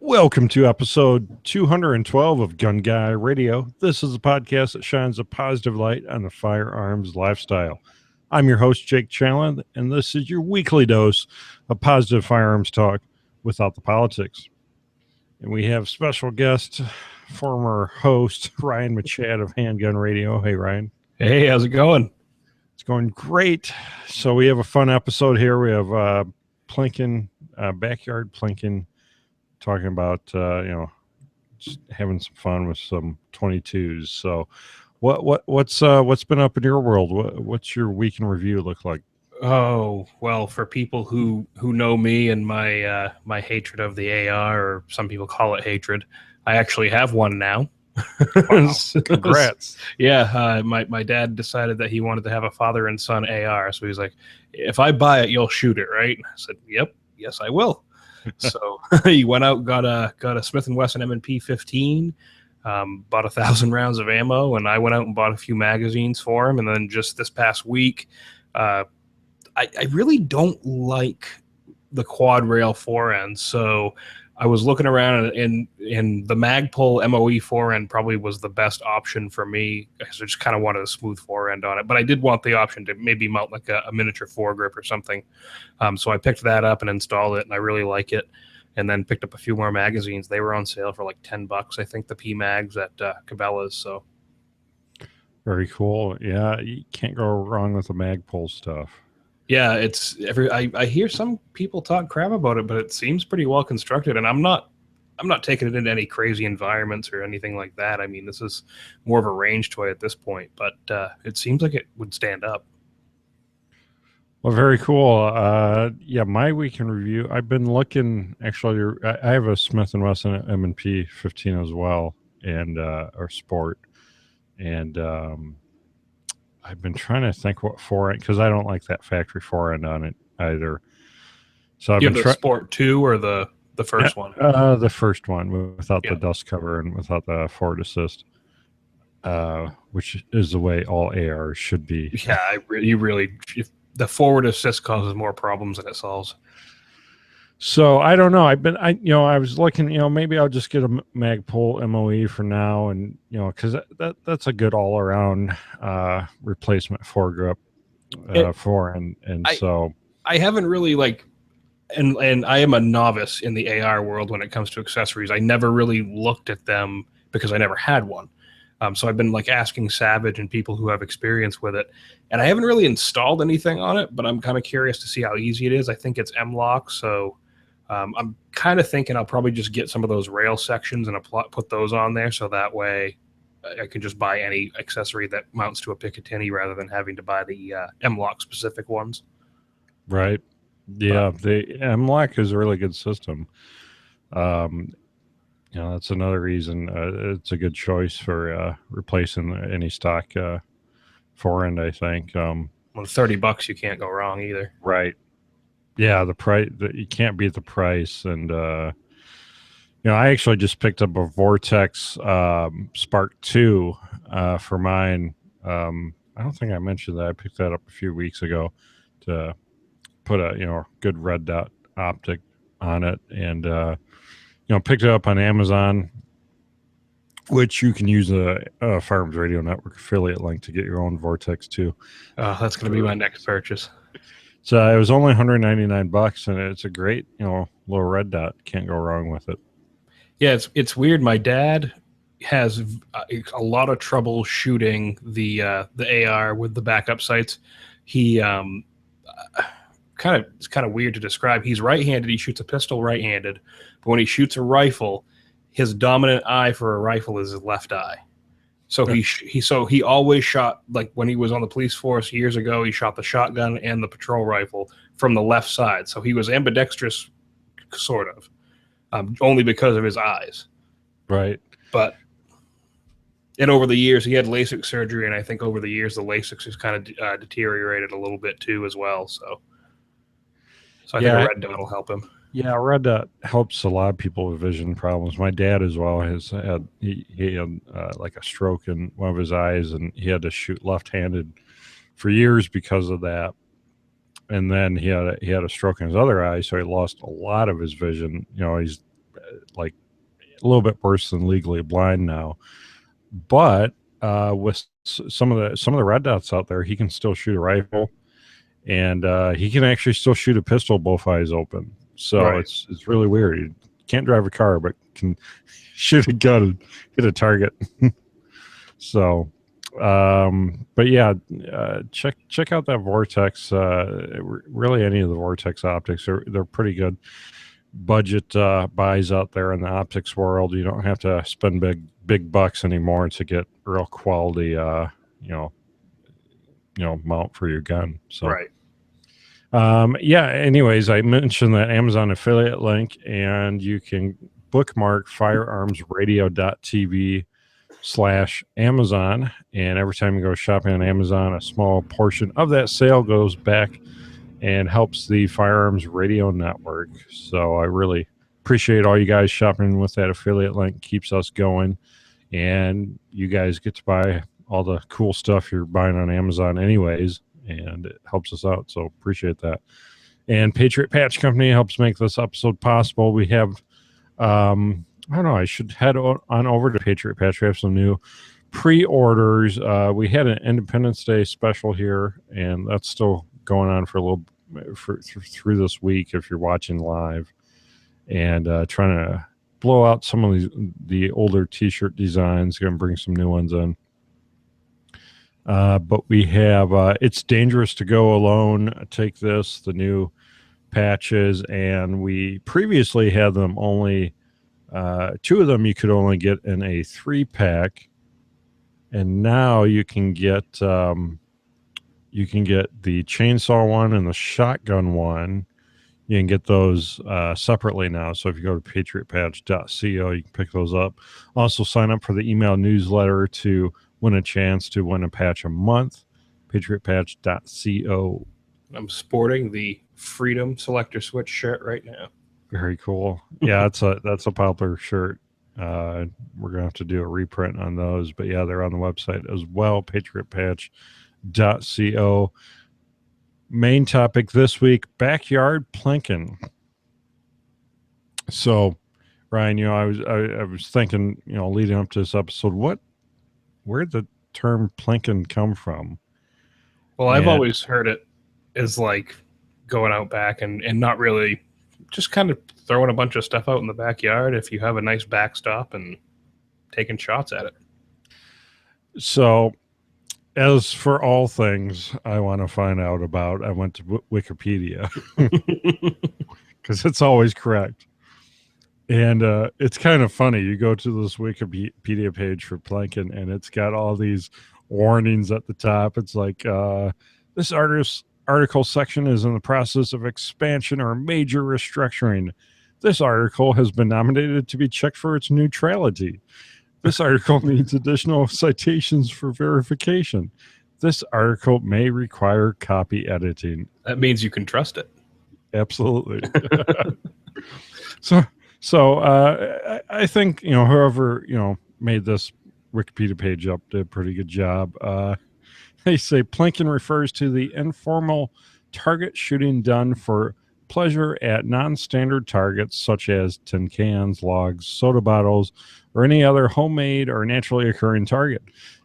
Welcome to episode 212 of Gun Guy Radio. This is a podcast that shines a positive light on the firearms lifestyle. I'm your host, Jake Challen, and this is your weekly dose of positive firearms talk without the politics. And we have special guest, former host, Ryan Machad of Handgun Radio. Hey, Ryan. Hey, how's it going? It's going great. So we have a fun episode here. We have Plinking, backyard Plinking, talking about just having some fun with some 22s. So what's been up in your world? What's your week in review look like? Oh, well, for people who know me and my my hatred of the AR, or some people call it hatred, I actually have one now. Wow. Congrats. Yeah, my dad decided that he wanted to have a father and son AR, so he's like, if I buy it, you'll shoot it, right? I said, yep, yes, I will. So he went out, got a Smith & Wesson M&P 15, bought 1,000 rounds of ammo, and I went out and bought a few magazines for him. And then just this past week, I really don't like the quad rail forend. So I was looking around, and the Magpul MOE forend probably was the best option for me, because I just kind of wanted a smooth forend on it. But I did want the option to maybe mount like a miniature foregrip or something. So I picked that up and installed it, and I really like it. And then picked up a few more magazines. They were on sale for like $10, I think, the P Mags at Cabela's. So Very cool. Yeah, you can't go wrong with the Magpul stuff. yeah, I hear some people talk crap about it, but it seems pretty well constructed, and I'm not taking it into any crazy environments or anything like that. I mean, this is more of a range toy at this point, but it seems like it would stand up. Well, very cool. Yeah, my week in review, I've been looking, actually, I have a Smith & Wesson M&P 15 as well, and or sport. And I've been trying to think what forend, because I don't like that factory forend on it either. So I've You been have the Sport 2 or the first one? The first one, without Yeah. the dust cover and without the forward assist, which is the way all ARs should be. Yeah, the forward assist causes more problems than it solves. So I don't know. I was looking, maybe I'll just get a Magpul MOE for now, and because that's a good all around replacement foregrip so I haven't really and I am a novice in the AR world when it comes to accessories. I never really looked at them because I never had one. So I've been asking Savage and people who have experience with it, and I haven't really installed anything on it, but I'm kind of curious to see how easy it is. I think it's M-LOK, so I'm kind of thinking I'll probably just get some of those rail sections and put those on there, so that way I can just buy any accessory that mounts to a Picatinny rather than having to buy the M-LOK specific ones. Right. Yeah, the M-LOK is a really good system. That's another reason it's a good choice for replacing any stock forend, I think. Well, $30, you can't go wrong either. Right. Yeah, the price, you can't beat the price. And I actually just picked up a Vortex Spark 2 for mine. I don't think I mentioned that. I picked that up a few weeks ago to put a good red dot optic on it, and picked it up on Amazon, which you can use a Firearms Radio Network affiliate link to get your own Vortex 2. That's going to be my next purchase. So it was only $199, and it's a great, little red dot. Can't go wrong with it. Yeah, it's weird. My dad has a lot of trouble shooting the AR with the backup sights. He it's kind of weird to describe. He's right-handed. He shoots a pistol right-handed, but when he shoots a rifle, his dominant eye for a rifle is his left eye. So he always shot, like when he was on the police force years ago, he shot the shotgun and the patrol rifle from the left side. So he was ambidextrous, sort of, only because of his eyes. Right. And over the years, he had LASIK surgery, and I think over the years, the LASIK has kind of deteriorated a little bit too as well. So I think a red dot will help him. Yeah, red dot helps a lot of people with vision problems. My dad as well has had he had like a stroke in one of his eyes, and he had to shoot left-handed for years because of that. And then he had a stroke in his other eye, so he lost a lot of his vision. He's like a little bit worse than Legally Blind now. But with some of the red dots out there, he can still shoot a rifle, and he can actually still shoot a pistol both eyes open. So Right. it's really weird. He can't drive a car, but can shoot a gun and hit a target. So, but yeah, check out that Vortex. Really, any of the Vortex optics they're pretty good budget buys out there in the optics world. You don't have to spend big bucks anymore to get real quality mount for your gun. So Right. yeah, anyways, I mentioned that Amazon affiliate link, and you can bookmark firearmsradio.tv/Amazon, and every time you go shopping on Amazon, a small portion of that sale goes back and helps the Firearms Radio Network. So I really appreciate all you guys shopping with that affiliate link. Keeps us going, and you guys get to buy all the cool stuff you're buying on Amazon anyways, and it helps us out. So appreciate that. And Patriot Patch Company helps make this episode possible. We have I don't know, I should head on over to Patriot Patch. We have some new pre-orders. We had an Independence Day special here, and that's still going on for a little through this week if you're watching live, and trying to blow out some of the older t-shirt designs. Going to bring some new ones in, but we have It's Dangerous to Go Alone. Take This, the new patches, and we previously had them only 2 of them you could only get in a 3-pack, and now you can get the chainsaw one and the shotgun one. You can get those separately now. So if you go to patriotpatch.co, you can pick those up. Also sign up for the email newsletter to win a chance to win a patch a month. patriotpatch.co. I'm sporting the Freedom Selector Switch shirt right now. Very cool. Yeah, that's a popular shirt. We're gonna have to do a reprint on those, but yeah, they're on the website as well, patriotpatch.co. Main topic this week: backyard plinking. So, Ryan, I was thinking, leading up to this episode, where'd the term plinking come from? Well, I've always heard it as like going out back and not really, just kind of throwing a bunch of stuff out in the backyard if you have a nice backstop and taking shots at it. So, as for all things I want to find out about, I went to Wikipedia because it's always correct. And it's kind of funny. You go to this Wikipedia page for plinking, and it's got all these warnings at the top. It's like, this article section is in the process of expansion or major restructuring. This article has been nominated to be checked for its neutrality. This article needs additional citations for verification. This article may require copy editing. That means you can trust it. Absolutely. So I think, whoever, made this Wikipedia page up did a pretty good job. They say plinking refers to the informal target shooting done for pleasure at non-standard targets such as tin cans, logs, soda bottles, or any other homemade or naturally occurring target.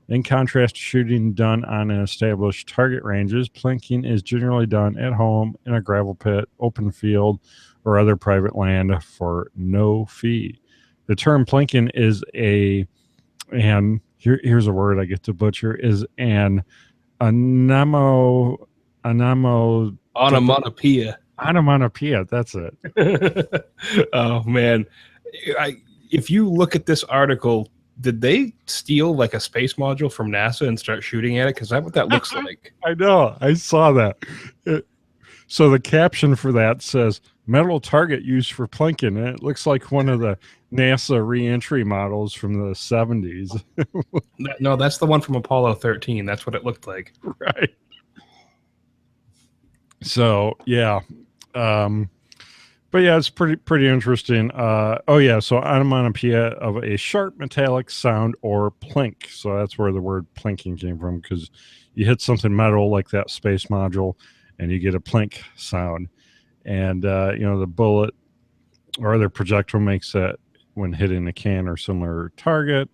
In contrast to shooting done on an established target ranges, plinking is generally done at home, in a gravel pit, open field, or other private land for no fee. The term plinking is here's a word I get to butcher, is an onomatopoeia. Onomatopoeia, that's it. Oh man, if you look at this article, did they steal like a space module from NASA and start shooting at it? Because that's what that looks like. I know, I saw that. So the caption for that says metal target used for plinking, and it looks like one of the NASA re-entry models from the 70s. No, that's the one from Apollo 13. That's what it looked like. Right. So yeah, but yeah, it's pretty interesting. So onomatopoeia of a sharp metallic sound or plink. So that's where the word plinking came from, because you hit something metal like that space module, and you get a plink sound. And the bullet or the projectile makes that when hitting a can or similar target.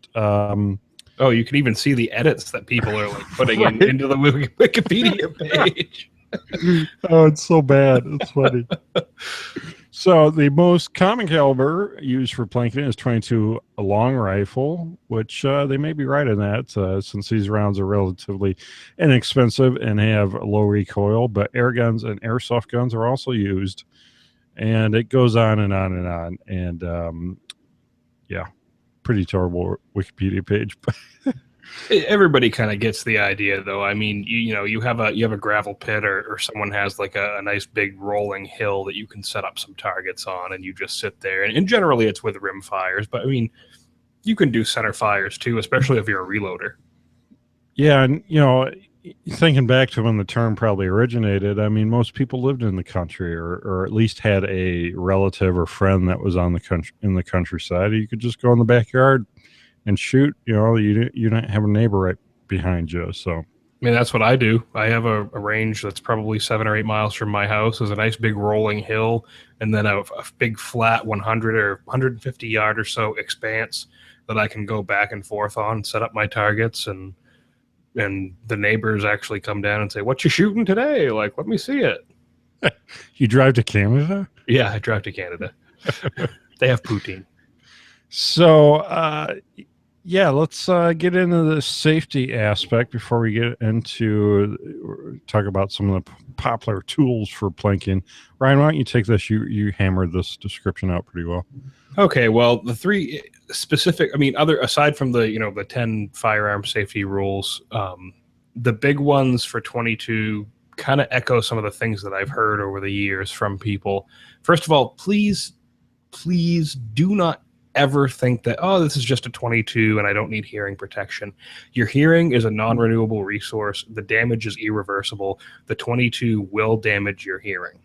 Oh, you can even see the edits that people are like putting Right. into the Wikipedia page. Oh, it's so bad. It's funny. So the most common caliber used for plinking is 22 long rifle, which they may be right in that, since these rounds are relatively inexpensive and have low recoil. But air guns and airsoft guns are also used, and it goes on and on and on. And yeah, pretty terrible Wikipedia page. Everybody kind of gets the idea, though. I mean, you have a gravel pit, or someone has like a nice big rolling hill that you can set up some targets on, and you just sit there. And generally, it's with rim fires, but I mean, you can do center fires too, especially if you're a reloader. Yeah, and thinking back to when the term probably originated, I mean, most people lived in the country, or at least had a relative or friend that was on the country in the countryside. You could just go in the backyard and shoot. You don't have a neighbor right behind you. So I mean, that's what I do. I have a range that's probably 7 or 8 miles from my house. There's a nice big rolling hill, and then a big flat 100 or 150 yard or so expanse that I can go back and forth on, set up my targets, and the neighbors actually come down and say, "What you shooting today? Like, let me see it." you drive to Canada? Yeah, I drive to Canada. They have poutine. So yeah, let's get into the safety aspect before we get into talk about some of the popular tools for plinking. Ryan, why don't you take this? You hammered this description out pretty well. Okay, well, the three specific, I mean, other aside from the the 10 firearm safety rules, the big ones for 22 kind of echo some of the things that I've heard over the years from people. First of all, please do not ever think that, oh, this is just a 22 and I don't need hearing protection. Your hearing is a non-renewable resource. The damage is irreversible. The 22 will damage your hearing.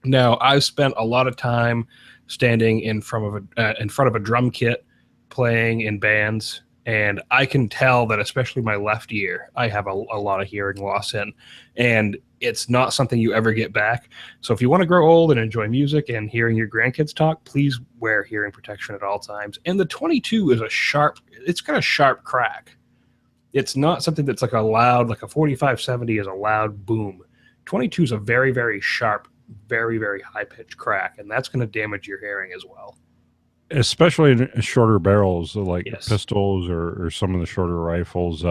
Now, I've spent a lot of time standing in front of a drum kit, playing in bands, and I can tell that, especially my left ear, I have a lot of hearing loss in, and it's not something you ever get back. So if you want to grow old and enjoy music and hearing your grandkids talk, please wear hearing protection at all times. And the 22 is it's got a sharp crack. It's not something that's like a loud, like a 45-70 is a loud boom. 22 is a very, very sharp, very, very high-pitched crack, and that's going to damage your hearing as well. Especially in shorter barrels, like Yes. pistols or some of the shorter rifles,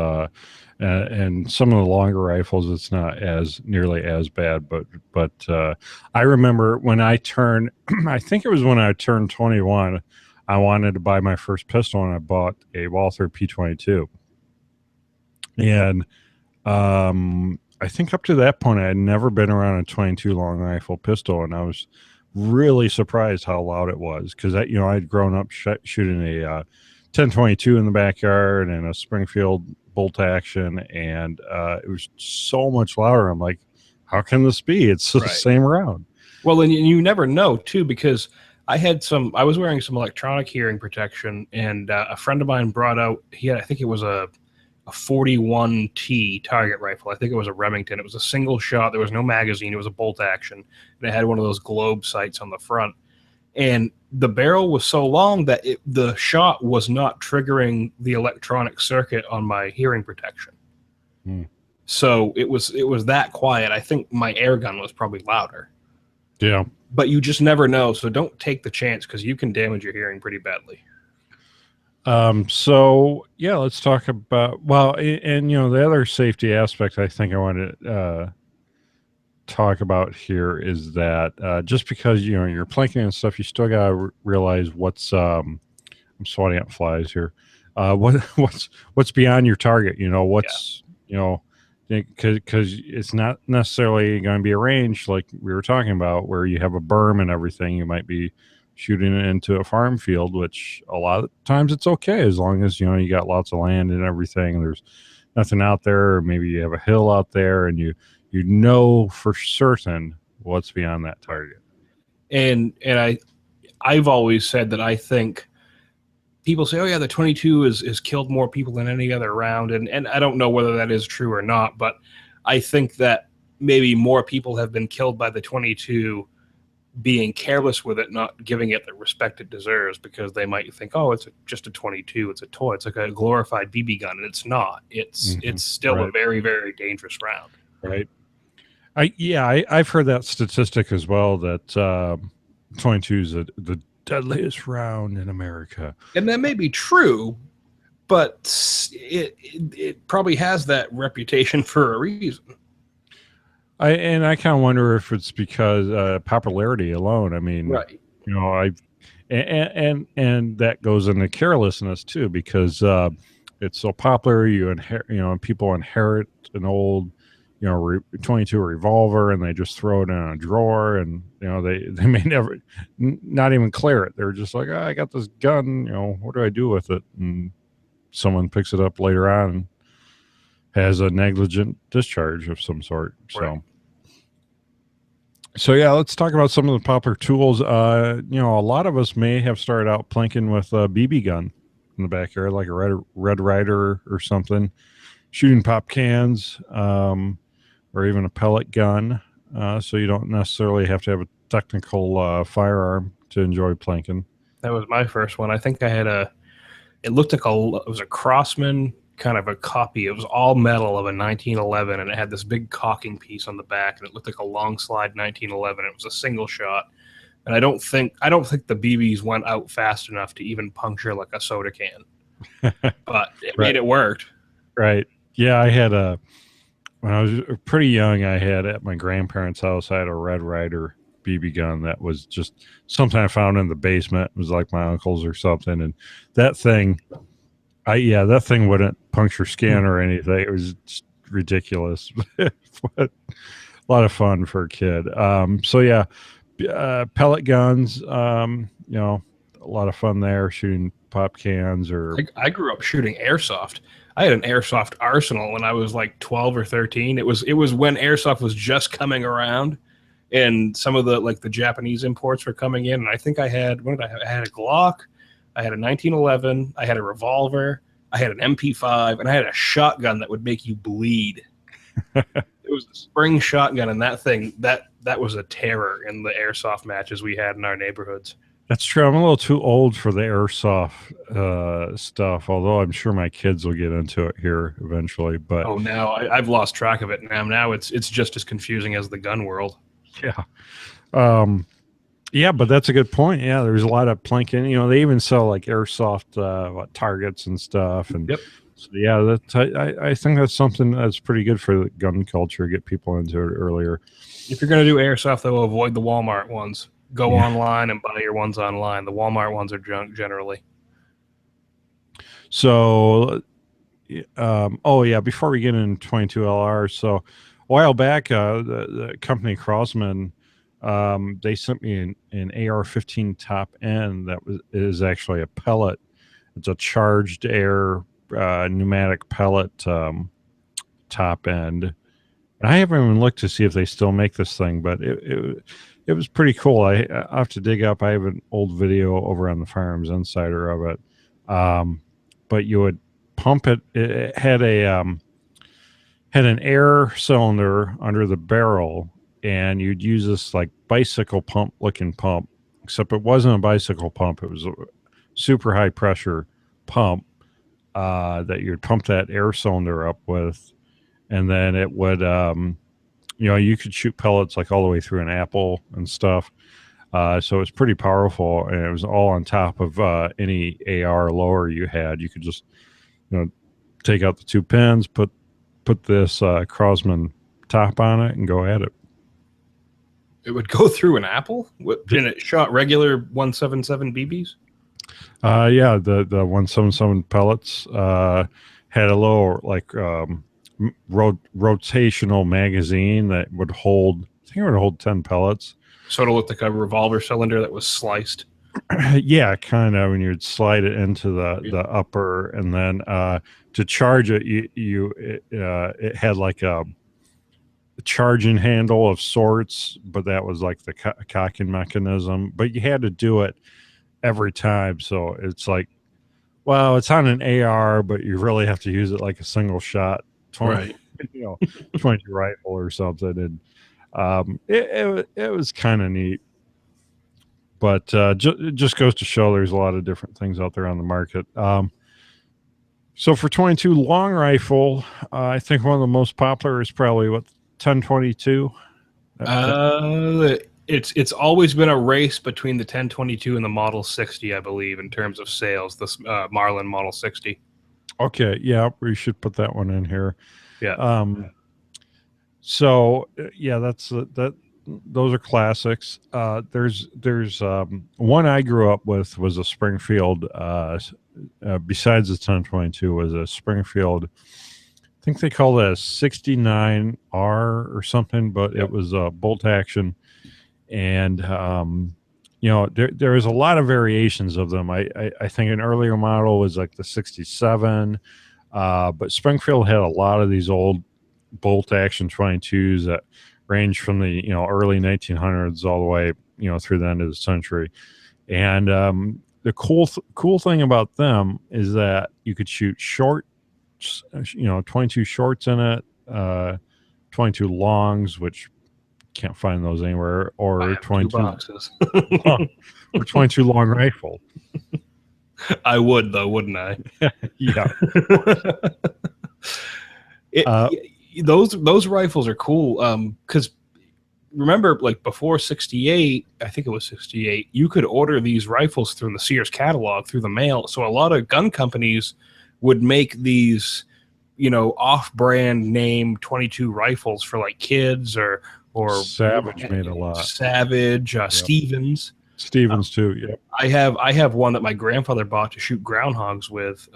and some of the longer rifles. It's not as nearly as bad, but I remember when I turned, I think it was when I turned 21, I wanted to buy my first pistol, and I bought a Walther P22, and I think up to that point I had never been around a 22 long rifle pistol, and I was really surprised how loud it was, because I'd grown up shooting a 1022 in the backyard and a Springfield bolt action, and it was so much louder. I'm like, how can this be? It's the same round. Well, and you never know too, because I was wearing some electronic hearing protection, and a friend of mine brought out, I think it was a 41T target rifle. I think it was a Remington. It was a single shot. There was no magazine. It was a bolt action, and it had one of those globe sights on the front. And the barrel was so long that the shot was not triggering the electronic circuit on my hearing protection. So it was that quiet. I think my air gun was probably louder. Yeah. But you just never know. So don't take the chance, because you can damage your hearing pretty badly. So yeah, let's talk about, and the other safety aspect I think I want to talk about here is that just because you're plinking and stuff, you still gotta realize what's I'm swatting at flies here. What's beyond your target? Because it's not necessarily going to be a range like we were talking about, where you have a berm and everything. You might be shooting it into a farm field, which a lot of times it's okay, as long as you got lots of land and everything. There's nothing out there, or maybe you have a hill out there, and you know for certain what's beyond that target. And I've always said that I think people say, oh yeah, the 22 is killed more people than any other round, and I don't know whether that is true or not, but I think that maybe more people have been killed by the 22 being careless with it, not giving it the respect it deserves, because they might think, oh, it's just a 22, it's a toy, it's like a glorified BB gun, and it's not. It's still Right. a very, very dangerous round. Right. I've heard that statistic as well, that 22 is the deadliest round in America. And that may be true, but it probably has that reputation for a reason. I kind of wonder if it's because popularity alone. I mean, Right. you know, and that goes into carelessness too, because it's so popular. You inherit, and people inherit an old, 22 revolver, and they just throw it in a drawer, and they may never, not even clear it. They're just like, oh, I got this gun. What do I do with it? And someone picks it up later on and has a negligent discharge of some sort. Right. So yeah, let's talk about some of the popular tools. A lot of us may have started out plinking with a BB gun in the backyard, like a Red Ryder or something, shooting pop cans, or even a pellet gun. So you don't necessarily have to have a technical firearm to enjoy plinking. That was my first one. I think I had it looked like it was a Crossman, kind of a copy. It was all metal of a 1911, and it had this big cocking piece on the back, and it looked like a long slide 1911. It was a single shot, and I don't think the BBs went out fast enough to even puncture like a soda can, but it made it work. Right. Yeah, I had when I was pretty young, I had at my grandparents' house, I had a Red Ryder BB gun that was just something I found in the basement. It was like my uncle's or something, and that thing. That thing wouldn't puncture skin or anything. It was just ridiculous, but a lot of fun for a kid. Pellet guns. A lot of fun there, shooting pop cans. Or I grew up shooting airsoft. I had an airsoft arsenal when I was like 12 or 13. It was when airsoft was just coming around, and some of the Japanese imports were coming in. And I think I had I had a Glock. I had a 1911. I had a revolver. I had an MP5, and I had a shotgun that would make you bleed. It was a spring shotgun, and that thing that was a terror in the airsoft matches we had in our neighborhoods. That's true. I'm a little too old for the airsoft stuff, although I'm sure my kids will get into it here eventually. But now I've lost track of it. Now it's just as confusing as the gun world. Yeah. Yeah, but that's a good point. Yeah, there's a lot of plinking. They even sell like airsoft targets and stuff. And yep. So yeah, I think that's something that's pretty good for the gun culture. Get people into it earlier. If you're going to do airsoft, though, avoid the Walmart ones. Go online and buy your ones online. The Walmart ones are junk generally. So, before we get into 22 LR, so a while back, the company Crossman. They sent me an AR-15 top end that is actually a pellet. It's a charged air pneumatic pellet top end. And I haven't even looked to see if they still make this thing, but it was pretty cool. I have to dig up. I have an old video over on the Firearms Insider of it. But you would pump it. It had had an air cylinder under the barrel, and you'd use this like bicycle pump looking pump, except it wasn't a bicycle pump. It was a super high pressure pump that you'd pump that air cylinder up with. And then it would, you could shoot pellets like all the way through an apple and stuff. So it's pretty powerful, and it was all on top of any AR lower you had. You could just, take out the two pins, put this Crossman top on it, and go at it. It would go through an apple? And it shot regular 177 BBs? Yeah, the 177 pellets had a little rotational magazine that would hold, I think it would hold 10 pellets. So it looked like a revolver cylinder that was sliced. Yeah, kind of. And you'd slide it into the upper, and then to charge it, it had like a charging handle of sorts, but that was like the cocking mechanism. But you had to do it every time, so it's like, well, it's on an AR, but you really have to use it like a single shot 20 rifle or something. And it was kind of neat. But it just goes to show there's a lot of different things out there on the market. So for 22 long rifle, I think one of the most popular is probably what 1022. It's always been a race between the 1022 and the Model 60, I believe, in terms of sales. This Marlin Model 60. Okay, yeah, we should put that one in here. Yeah. So yeah, that's that. Those are classics. There's one I grew up with was a Springfield. Besides the 1022, was a Springfield. I think they called it a 69R or something, but Yep. it was a bolt action, and there is a lot of variations of them. I think an earlier model was like the 67, but Springfield had a lot of these old bolt action 22s that range from the early 1900s all the way through the end of the century. And the cool thing about them is that you could shoot short, 22 shorts in it, 22 longs, which can't find those anywhere, I or have 22 two boxes. long, or 22 long rifle. I would though, wouldn't I? Yeah. Those rifles are cool because remember, like before 68, I think it was 68, you could order these rifles through the Sears catalog through the mail. So a lot of gun companies would make these off-brand name 22 rifles for like kids or Savage made a lot. Savage, Yep. Stevens too. Yeah. I have one that my grandfather bought to shoot groundhogs with.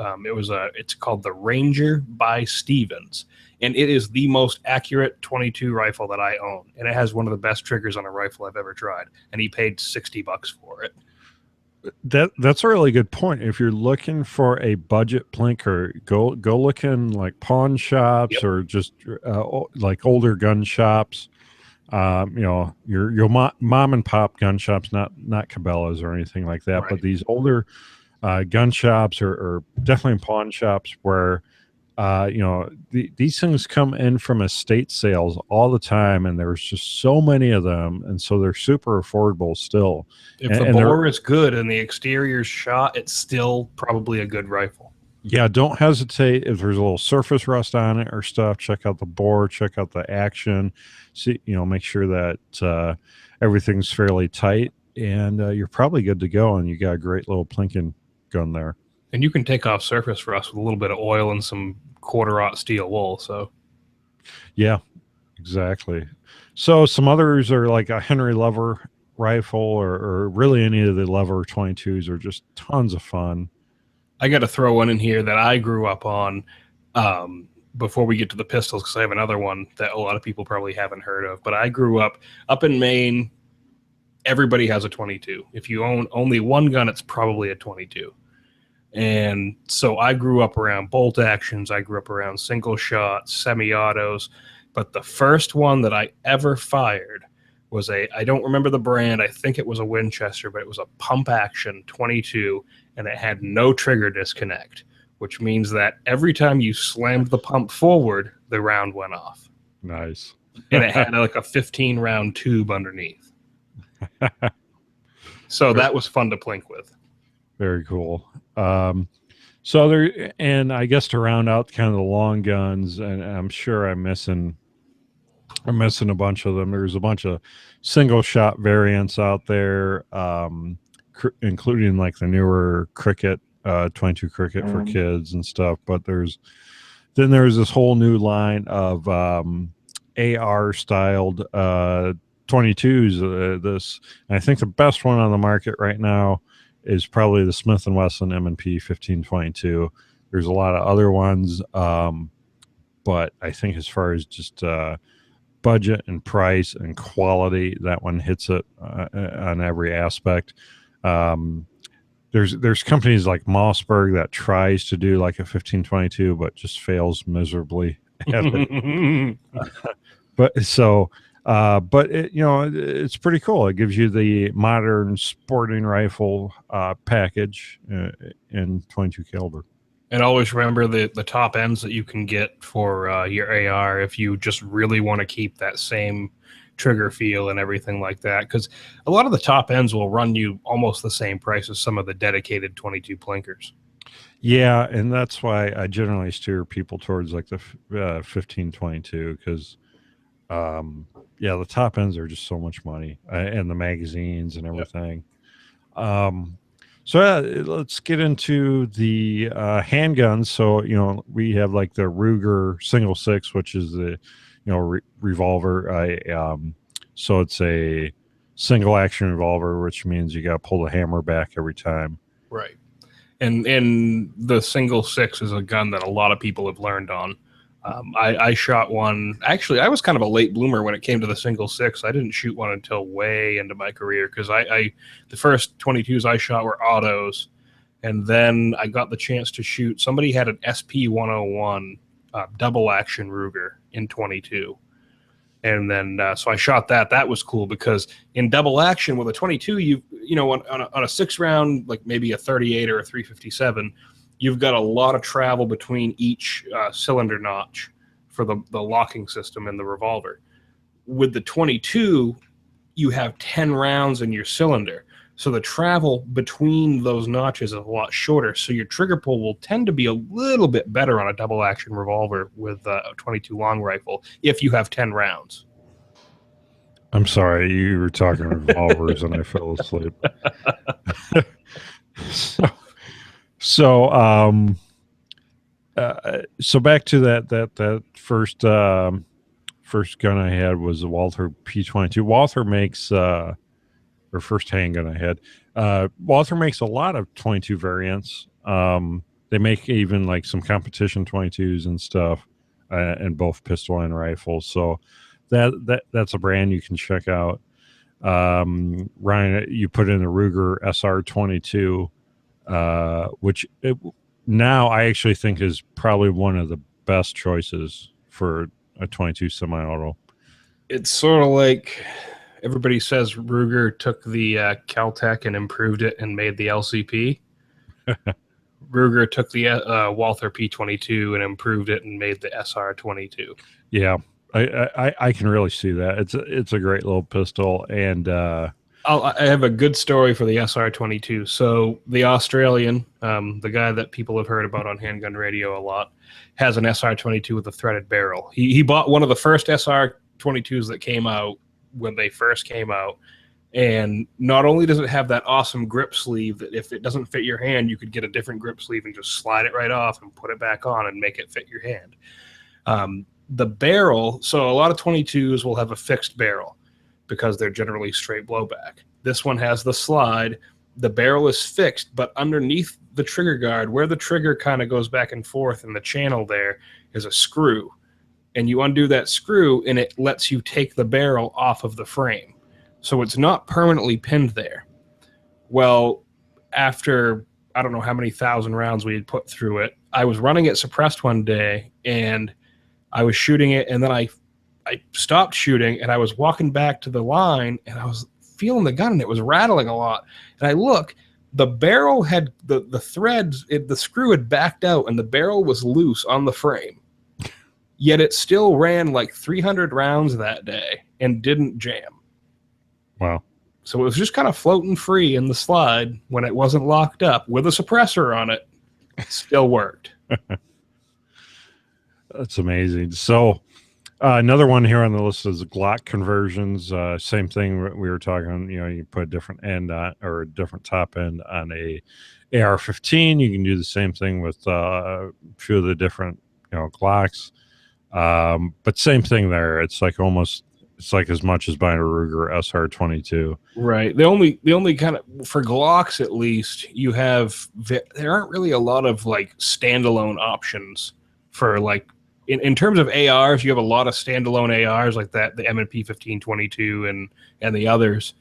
It's called the Ranger by Stevens, and it is the most accurate 22 rifle that I own, and it has one of the best triggers on a rifle I've ever tried. And he paid $60 for it. That's a really good point. If you're looking for a budget plinker, go look in like pawn shops. Yep. Or just like older gun shops. Your mom and pop gun shops, not Cabela's or anything like that, Right. but these older gun shops or definitely pawn shops where these things come in from estate sales all the time, and there's just so many of them, and so they're super affordable still. If the bore is good and the exterior's shot, it's still probably a good rifle. Yeah, don't hesitate if there's a little surface rust on it or stuff. Check out the bore, check out the action. See, make sure that everything's fairly tight, and you're probably good to go. And you got a great little plinking gun there. And you can take off surface rust with a little bit of oil and some quarter-aught steel wool. So, yeah, exactly. So some others are like a Henry Lever rifle, or really any of the Lever 22s are just tons of fun. I got to throw one in here that I grew up on before we get to the pistols, because I have another one that a lot of people probably haven't heard of. But I grew up in Maine. Everybody has a 22. If you own only one gun, it's probably a 22. And so I grew up around bolt actions. I grew up around single shots, semi-autos. But the first one that I ever fired was I don't remember the brand. I think it was a Winchester, but it was a pump action 22, and it had no trigger disconnect, which means that every time you slammed the pump forward, the round went off. Nice. And it had like a 15 round tube underneath. So that was fun to plink with. Very cool. So there, and I guess to round out kind of the long guns, and I'm sure I'm missing a bunch of them. There's a bunch of single shot variants out there, including like the newer Cricket, 22 Cricket for kids and stuff. But there's this whole new line of AR styled 22s. I think the best one on the market right now is probably the Smith & Wesson M&P 1522. There's a lot of other ones, but I think as far as just budget and price and quality, that one hits it on every aspect. There's companies like Mossberg that tries to do like a 1522, but just fails miserably at it. But it's pretty cool. It gives you the modern sporting rifle package in 22 caliber. And always remember the top ends that you can get for your AR if you just really want to keep that same trigger feel and everything like that. Because a lot of the top ends will run you almost the same price as some of the dedicated 22 plinkers. Yeah, and that's why I generally steer people towards like the 1522 because yeah, the top ends are just so much money, and the magazines and Yep. everything. Um, so let's get into the handguns. So we have like the Ruger single six, which is the revolver. So it's a single action revolver, which means you got to pull the hammer back every time. Right. And the single six is a gun that a lot of people have learned on. I shot one. Actually, I was kind of a late bloomer when it came to the single six. I didn't shoot one until way into my career because the first 22s I shot were autos, and then I got the chance to shoot. Somebody had an SP 101 double action Ruger in 22. And then so I shot that. That was cool because in double action with a 22, on a 6-round, like maybe a 38 or a 357, you've got a lot of travel between each cylinder notch for the locking system in the revolver. With the 22, you have 10 rounds in your cylinder. So the travel between those notches is a lot shorter. So your trigger pull will tend to be a little bit better on a double action revolver with a 22 long rifle if you have 10 rounds. I'm sorry, you were talking revolvers and I fell asleep. So back to that first gun I had was a Walther P22. Walther makes or first handgun I had. Walther makes a lot of 22 variants. They make even like some competition 22s and stuff, and both pistol and rifles. So that's a brand you can check out. Ryan, you put in the Ruger SR22, which now I actually think is probably one of the best choices for a 22 semi-auto. It's sort of like everybody says Ruger took the Caltech and improved it and made the LCP. Ruger took the Walther P22 and improved it and made the SR22. Yeah, I can really see that. It's a great little pistol, and I have a good story for the SR22. So the Australian, the guy that people have heard about on Handgun Radio a lot, has an SR22 with a threaded barrel. He bought one of the first SR22s that came out when they first came out. And not only does it have that awesome grip sleeve that if it doesn't fit your hand, you could get a different grip sleeve and just slide it right off and put it back on and make it fit your hand. The barrel, so a lot of 22s will have a fixed barrel because they're generally straight blowback. This one has the slide. The barrel is fixed, but underneath the trigger guard, where the trigger kind of goes back and forth in the channel there, is a screw. And you undo that screw, and it lets you take the barrel off of the frame. So it's not permanently pinned there. Well, after I don't know how many thousand rounds we had put through it, I was running it suppressed one day, and I was shooting it, and then I stopped shooting, and I was walking back to the line, and I was feeling the gun, and it was rattling a lot. And I look, the barrel had the threads, the screw had backed out, and the barrel was loose on the frame. Yet it still ran like 300 rounds that day and didn't jam. Wow. So it was just kind of floating free in the slide when it wasn't locked up with a suppressor on it. It still worked. That's amazing. So another one here on the list is Glock conversions. Same thing we were talking. You put a different end on, or a different top end on a AR-15. You can do the same thing with a few of the different Glocks. But same thing there. It's like as much as buying a Ruger SR22. Right. The only kind of, for Glocks at least, you have, there aren't really a lot of like standalone options for like, in terms of ARs, you have a lot of standalone ARs like that, the M&P 1522 and the others.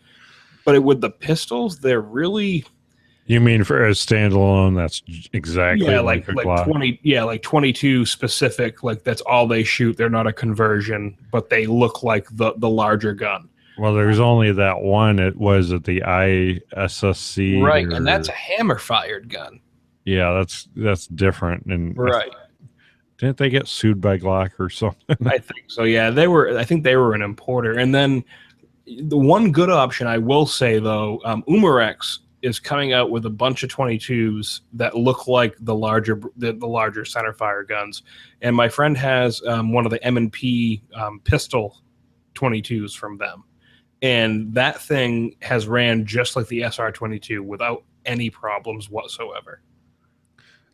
But with the pistols, they're really... You mean for a standalone, that's exactly like a Glock? 22 specific, like that's all they shoot. They're not a conversion, but they look like the larger gun. Well, there's only that one. It was at the ISSC. Right, and that's a hammer-fired gun. Yeah, that's different. And right. Didn't they get sued by Glock or something? I think so. Yeah, they were. I think they were an importer. And then the one good option I will say though, Umarex is coming out with a bunch of 22s that look like the larger centerfire guns. And my friend has one of the M&P pistol 22s from them, and that thing has ran just like the SR22 without any problems whatsoever.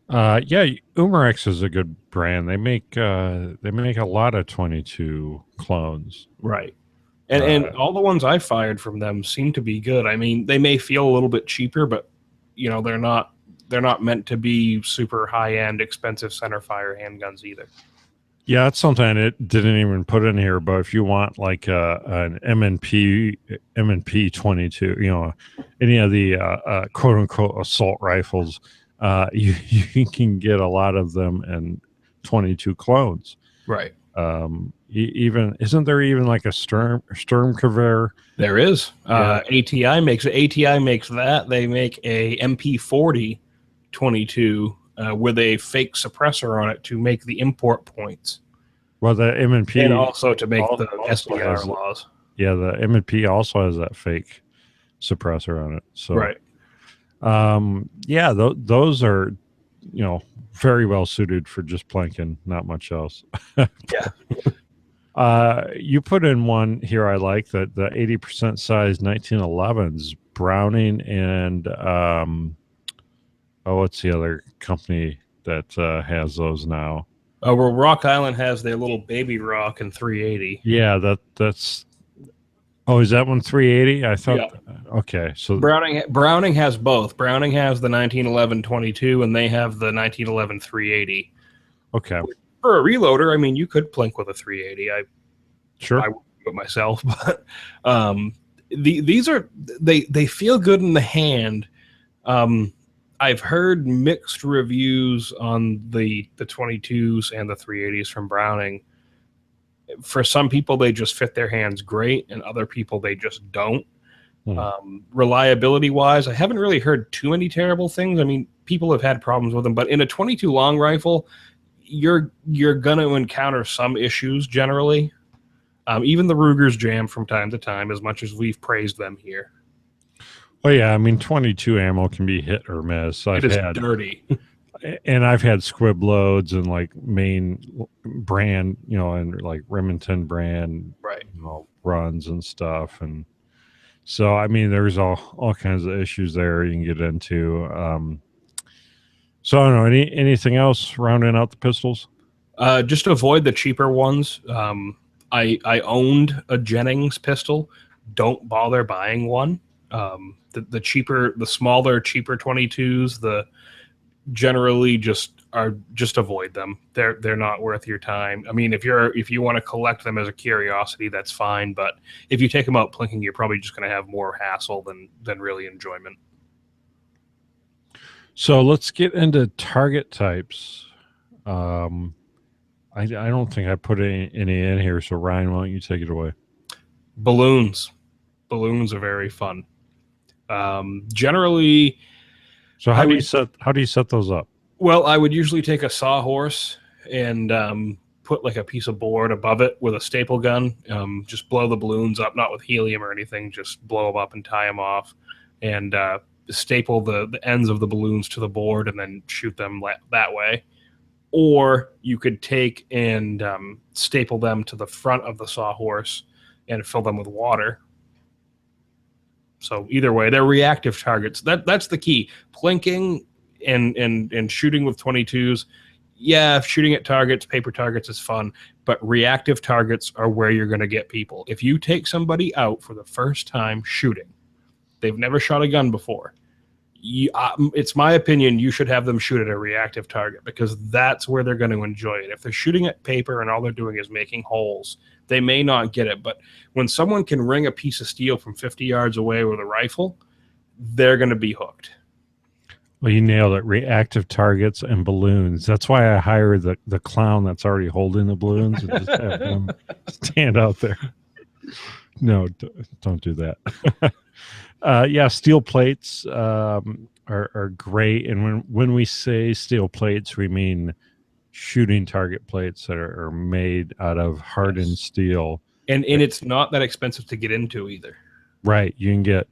Yeah, Umarex is a good brand. They make a lot of 22 clones. Right. And Uh, all the ones I fired from them seem to be good. I mean, they may feel a little bit cheaper, but they're not meant to be super high end, expensive center fire handguns either. yeah, that's something I didn't even put in here. But if you want like an M&P 22, any of the quote unquote assault rifles, you can get a lot of them in 22 clones. Right. Even isn't there even like a Sturmgewehr? There is. Yeah. ATI makes that. They make a MP40 22 with a fake suppressor on it to make the import points, Well, the M&P and also to make the also SDR has, laws. yeah, the M&P also has that fake suppressor on it. So, Right. Yeah, those are, very well suited for just planking, not much else. Yeah. You put in one here I like, that the 80% size 1911s, Browning and what's the other company that has those now? Well, Rock Island has their little baby rock and 380. Yeah, that's. Oh, is that one 380? I thought. Yeah. Okay, so Browning has both. Browning has the 1911 22, and they have the 1911 380. okay, For a reloader, I mean, you could plink with a 380. I sure. wouldn't do it myself, but these are they feel good in the hand. I've heard mixed reviews on the 22s and the 380s from Browning. For some people, they just fit their hands great, and other people they just don't. Reliability wise, I haven't really heard too many terrible things. I mean, people have had problems with them, but in a 22 long rifle, you're gonna encounter some issues generally. Even the Rugers jam from time to time, as much as we've praised them here. Oh yeah, I mean 22 ammo can be hit or miss. It is dirty. I've had squib loads and like main brand, and like Remington brand, Right. runs and stuff, and so I mean there's all kinds of issues there you can get into. So I don't know, anything else rounding out the pistols? Just to avoid the cheaper ones. I owned a Jennings pistol. Don't bother buying one. The smaller, cheaper 22s, the generally just avoid them. They're not worth your time. I mean, if you want to collect them as a curiosity, that's fine. But if you take them out plinking, you're probably just going to have more hassle than really enjoyment. So let's get into target types. I don't think I put any in here. So Ryan, why don't you take it away? Balloons are very fun. Generally, so how do you set those up? Well, I would usually take a sawhorse and put like a piece of board above it with a staple gun. Just blow the balloons up, not with helium or anything. Just blow them up and tie them off, and staple the ends of the balloons to the board, and then shoot them that way. Or you could take and staple them to the front of the sawhorse and fill them with water. So either way, they're reactive targets. That's the key. Plinking and shooting with 22s. Yeah, shooting at targets, paper targets is fun, but reactive targets are where you're going to get people. If you take somebody out for the first time shooting, they've never shot a gun before, it's my opinion you should have them shoot at a reactive target, because that's where they're going to enjoy it. If they're shooting at paper and all they're doing is making holes, they may not get it. But when someone can ring a piece of steel from 50 yards away with a rifle, they're going to be hooked. Well, you nailed it. Reactive targets and balloons. That's why I hire the clown that's already holding the balloons and just have him stand out there. No, don't do that. Yeah, steel plates are great. And when we say steel plates, we mean shooting target plates that are made out of hardened steel. And it's not that expensive to get into either. Right. You can get,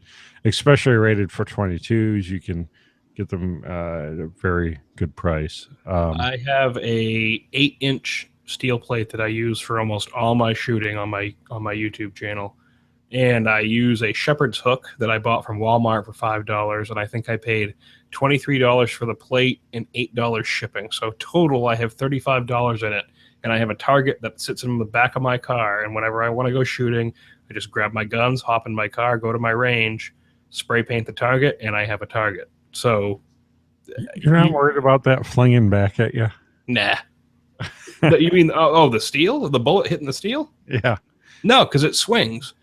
especially rated for 22s, you can get them at a very good price. I have a 8-inch steel plate that I use for almost all my shooting on my YouTube channel. And I use a shepherd's hook that I bought from Walmart for $5, and I think I paid $23 for the plate and $8 shipping. So total, I have $35 in it, and I have a target that sits in the back of my car. And whenever I want to go shooting, I just grab my guns, hop in my car, go to my range, spray paint the target, and I have a target. So You're not worried about that flinging back at you? nah. You mean the steel, the bullet hitting the steel? Yeah. No, because it swings.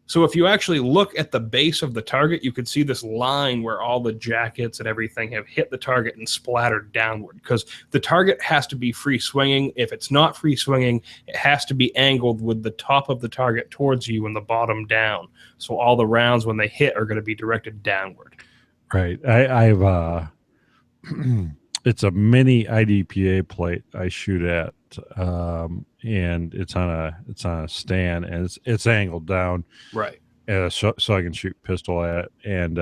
So if you actually look at the base of the target, you could see this line where all the jackets and everything have hit the target and splattered downward, because the target has to be free swinging. If it's not free swinging, it has to be angled with the top of the target towards you and the bottom down. So all the rounds, when they hit, are going to be directed downward. Right. I've it's a mini IDPA plate I shoot at, and it's on a stand, and it's angled down, right? So I can shoot pistol at, and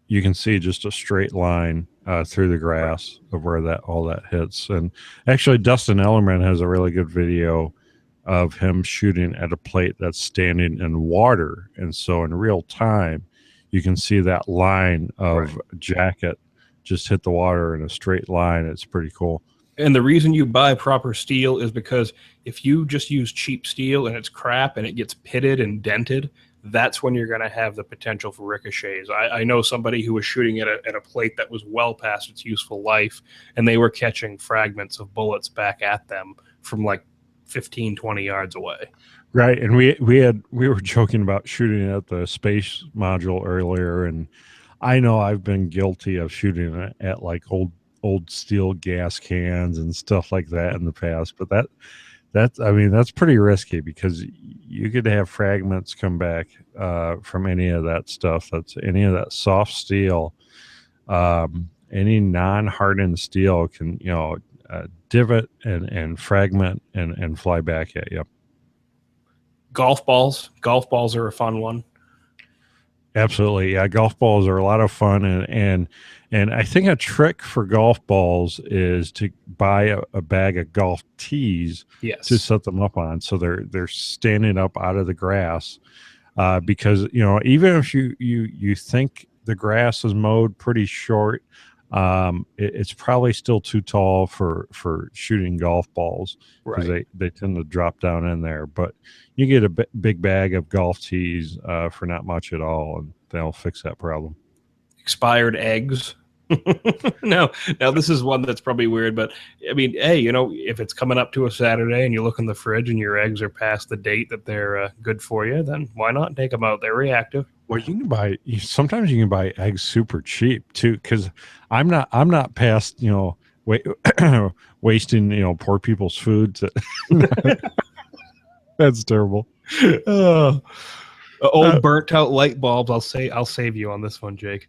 you can see just a straight line through the grass of where all that hits. And actually, Dustin Ellerman has a really good video of him shooting at a plate that's standing in water, and so in real time, you can see that line of jacket just hit the water in a straight line. It's pretty cool. And the reason you buy proper steel is because if you just use cheap steel and it's crap and it gets pitted and dented, that's when you're going to have the potential for ricochets. I know somebody who was shooting at a plate that was well past its useful life, and they were catching fragments of bullets back at them from like 15, 20 yards away. Right. And we were joking about shooting at the space module earlier, and I know I've been guilty of shooting at like old steel gas cans and stuff like that in the past, but that's pretty risky, because you could have fragments come back from any of that stuff. That's any of that soft steel. Any non-hardened steel can divot and fragment and fly back at you. Golf balls are a fun one. Absolutely. Yeah. Golf balls are a lot of fun. And I think a trick for golf balls is to buy a bag of golf tees to set them up on. So they're standing up out of the grass, because, even if you think the grass is mowed pretty short, it's probably still too tall for shooting golf balls, because they tend to drop down in there. But you get a big bag of golf tees for not much at all, and they'll fix that problem. Expired eggs. Now this is one that's probably weird, but I mean, hey, if it's coming up to a Saturday and you look in the fridge and your eggs are past the date that they're good for you, then why not take them out? They're reactive. Well, sometimes you can buy eggs super cheap too, because I'm not past wasting poor people's food. That's terrible. Old burnt out light bulbs. I'll save you on this one, Jake.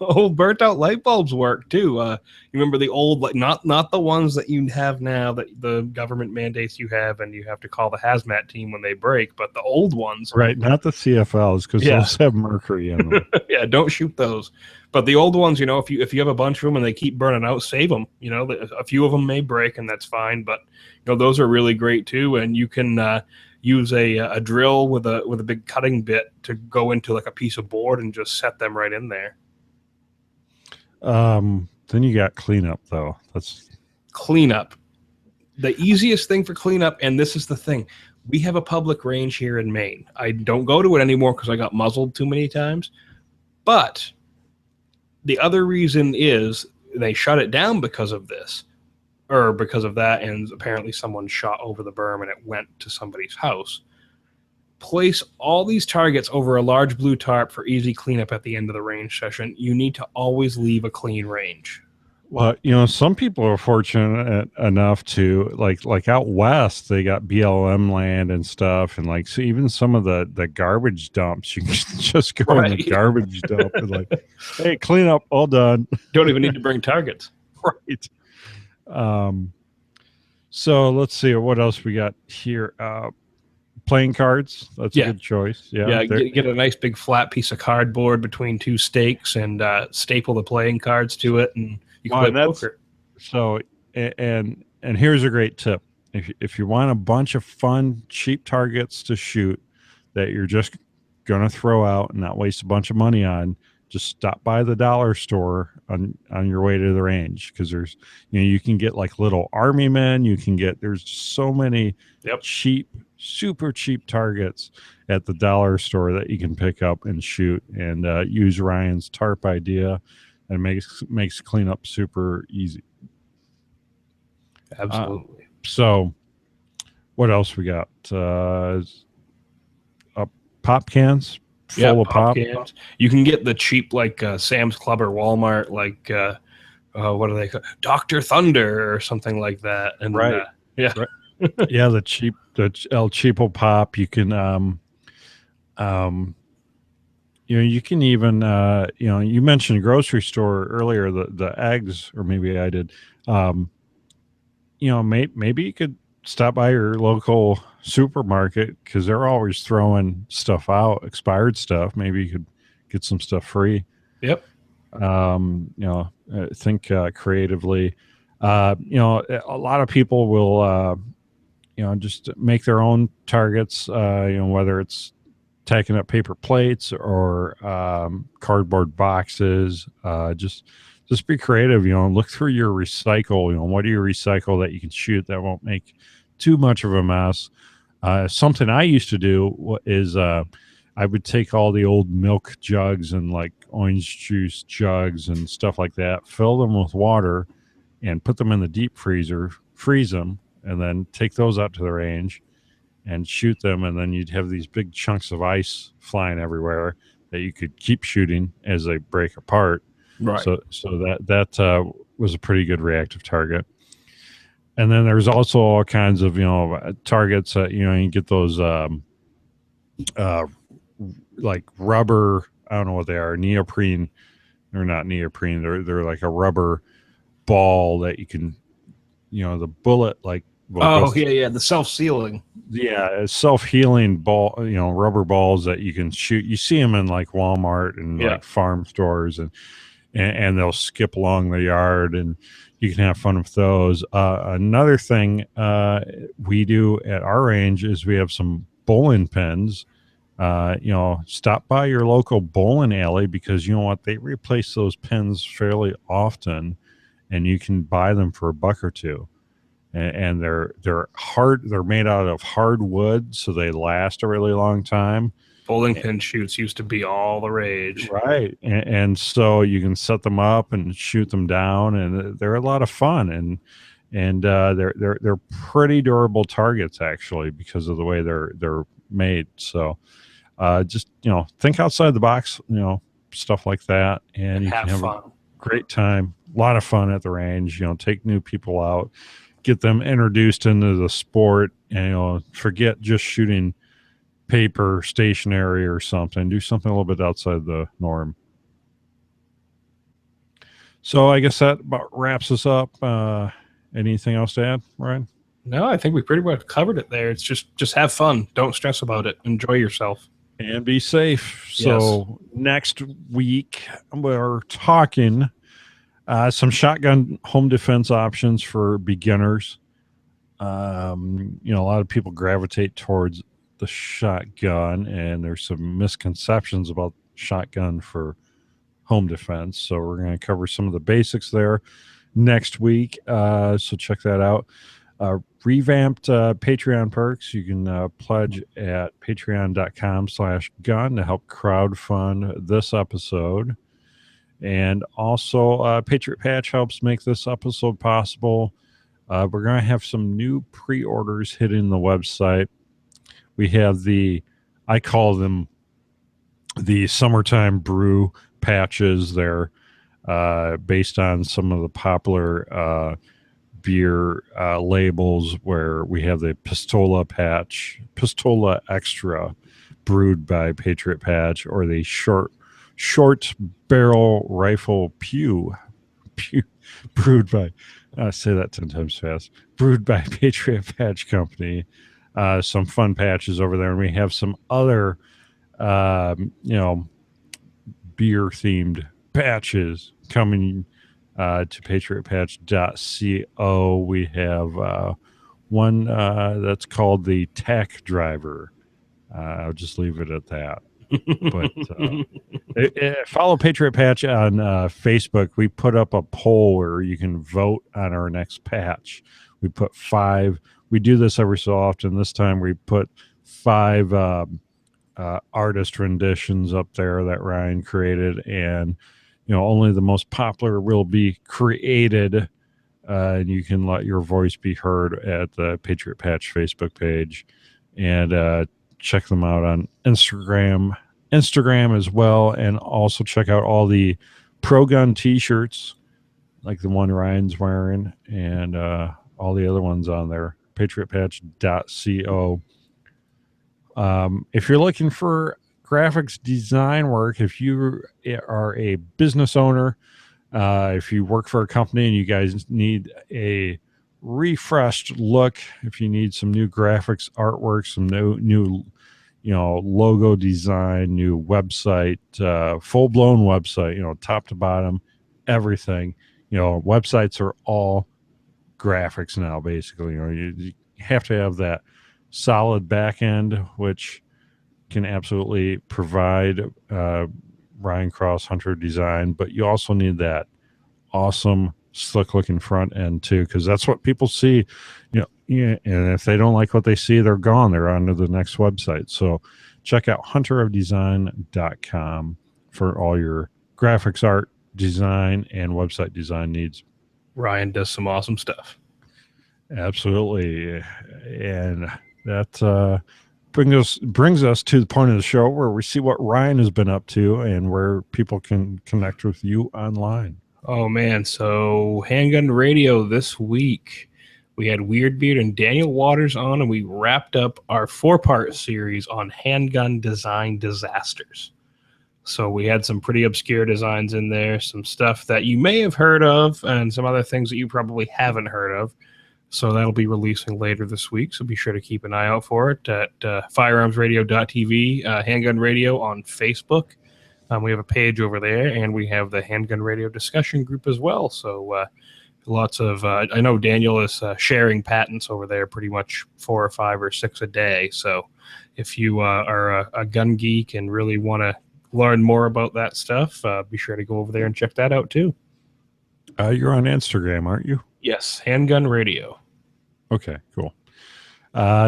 Old burnt out light bulbs work too. You remember the old, not the ones that you have now that the government mandates you have, and you have to call the hazmat team when they break, but the old ones. Right, not the CFLs, because those have mercury in them. Yeah, don't shoot those. But the old ones, if you have a bunch of them and they keep burning out, save them. A few of them may break, and that's fine, but those are really great too, and you can use a drill with a big cutting bit to go into like a piece of board and just set them right in there. Then you got cleanup, though. That's cleanup. The easiest thing for cleanup, and this is the thing, we have a public range here in Maine. I don't go to it anymore because I got muzzled too many times. But the other reason is they shut it down because of this, or because of that, and apparently someone shot over the berm and it went to somebody's house. Place all these targets over a large blue tarp for easy cleanup at the end of the range session. You need to always leave a clean range. Well, some people are fortunate enough to like out west, they got BLM land and stuff, and so even some of the garbage dumps, you can just go in the garbage dump and hey, clean up, all done. Don't even need to bring targets. Right. Um, so let's see what else we got here. Playing cards. That's a Yeah, good choice. Yeah, yeah. Get a nice big flat piece of cardboard between two stakes and staple the playing cards to it, and you can well, play and that's poker. so. And here's a great tip: if you want a bunch of fun, cheap targets to shoot that you're just gonna throw out and not waste a bunch of money on, just stop by the dollar store on your way to the range, because there's you can get like little army men. You can get there's so many Yep, cheap, super cheap targets at the dollar store that you can pick up and shoot, and use Ryan's tarp idea, and makes cleanup super easy. absolutely. So what else we got? Pop cans Yeah, full of pop pop. cans. You can get the cheap like Sam's Club or Walmart, like what do they call Dr. Thunder or something like that. And Right. yeah, Right. Yeah, the El Cheapo pop. You can um you can even you mentioned grocery store earlier, the eggs, or maybe I did. Um maybe you could stop by your local supermarket, because they're always throwing stuff out, expired stuff. Maybe you could get some stuff free. yep, Think creatively. A lot of people will just make their own targets, whether it's tacking up paper plates or cardboard boxes. Just be creative. Look through your recycle. What do you recycle that you can shoot that won't make too much of a mess? Something I used to do is I would take all the old milk jugs and like orange juice jugs and stuff like that, fill them with water, and put them in the deep freezer, freeze them, and then take those out to the range and shoot them. And then you'd have these big chunks of ice flying everywhere that you could keep shooting as they break apart. right. So that was a pretty good reactive target. And then there's also all kinds of targets that you get those uh, like rubber. I don't know what they are. Neoprene. They're not neoprene. They're like a rubber ball that you can the bullet like will go. Oh yeah, the self sealing. Yeah, a self-healing ball, rubber balls that you can shoot. You see them in like Walmart and Yeah, like farm stores, and they'll skip along the yard, and you can have fun with those. Another thing we do at our range is we have some bowling pins. Stop by your local bowling alley, because you know what, they replace those pins fairly often, and you can buy them for $1 or $2. And they're hard. They're made out of hardwood, so they last a really long time. bowling pin shoots used to be all the rage. Right, and so you can set them up and shoot them down, and they're a lot of fun. And they're pretty durable targets, actually, because of the way they're made. So just think outside the box, stuff like that, and you can Have have a fun. great time. A lot of fun at the range. Take new people out, get them introduced into the sport, and forget just shooting paper, stationary, or something. Do something a little bit outside the norm. So I guess that about wraps us up. Anything else to add, Ryan? No, I think we pretty much covered it there. It's just have fun. Don't stress about it. Enjoy yourself. And be safe. Yes. So next week we're talking some shotgun home defense options for beginners. A lot of people gravitate towards the shotgun, and there's some misconceptions about shotgun for home defense. So we're going to cover some of the basics there next week. So check that out. Revamped Patreon perks. You can pledge at patreon.com/gun to help crowdfund this episode. And also, Patriot Patch helps make this episode possible. We're going to have some new pre-orders hitting the website. We have I call them the summertime brew patches. They're based on some of the popular beer labels, where we have the Pistola patch, Pistola Extra, brewed by Patriot Patch, or the short barrel rifle brewed by, say that 10 times fast, brewed by Patriot Patch Company. Some fun patches over there. And we have some other, beer themed patches coming to patriotpatch.co. We have one that's called the Tack Driver. I'll just leave it at that. But follow Patriot Patch on Facebook. We put up a poll where you can vote on our next patch. We put 5. We do this every so often. This time we put 5 artist renditions up there that Ryan created, and only the most popular will be created. And you can let your voice be heard at the Patriot Patch Facebook page, and check them out on Instagram as well, and also check out all the Pro Gun t-shirts like the one Ryan's wearing, and all the other ones on there, patriotpatch.co. If you're looking for graphics design work, if you are a business owner, if you work for a company and you guys need a refreshed look, if you need some new graphics artwork, some new logo design, new website, full-blown website, top to bottom, everything. Websites are all graphics now, basically. You have to have that solid back end, which can absolutely provide Ryan Cross Hunter design, but you also need that awesome slick looking front end too, because that's what people see. And if they don't like what they see, they're gone. They're on to the next website. So check out hunterofdesign.com for all your graphics, art, design, and website design needs. Ryan does some awesome stuff. Absolutely. And that brings us to the point of the show where we see what Ryan has been up to and where people can connect with you online. Oh, man. So Handgun Radio this week, we had Weird Beard and Daniel Waters on, and we wrapped up our 4-part series on handgun design disasters. So we had some pretty obscure designs in there, some stuff that you may have heard of, and some other things that you probably haven't heard of. So that'll be releasing later this week, so be sure to keep an eye out for it at firearmsradio.tv, Handgun Radio on Facebook. We have a page over there, and we have the Handgun Radio discussion group as well. So lots of, I know Daniel is sharing patents over there pretty much 4 or 5 or 6 a day. So if you are a gun geek and really want to learn more about that stuff, be sure to go over there and check that out too. You're on Instagram, aren't you? Yes, Handgun Radio. Okay, cool.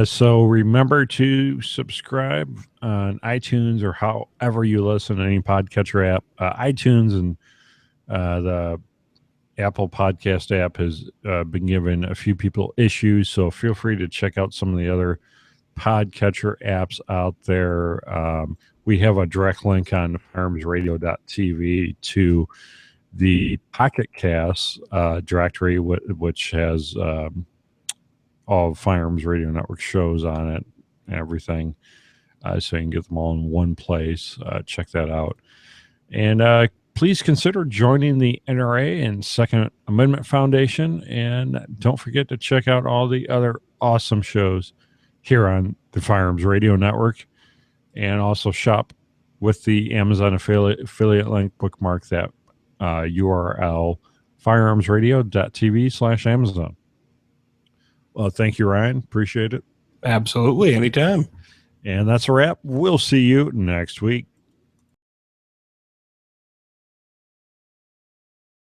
So remember to subscribe on iTunes or however you listen to any podcatcher app. iTunes and the Apple Podcast app has been giving a few people issues, so feel free to check out some of the other podcatcher apps out there. We have a direct link on firearmsradio.tv to the Pocket Cast directory, which has all of Firearms Radio Network shows on it and everything, so you can get them all in one place. Check that out. And please consider joining the NRA and Second Amendment Foundation. And don't forget to check out all the other awesome shows here on the Firearms Radio Network. And also shop with the Amazon affiliate link. Bookmark that URL, firearmsradio.tv/Amazon. Well, thank you, Ryan. Appreciate it. Absolutely. Anytime. And that's a wrap. We'll see you next week.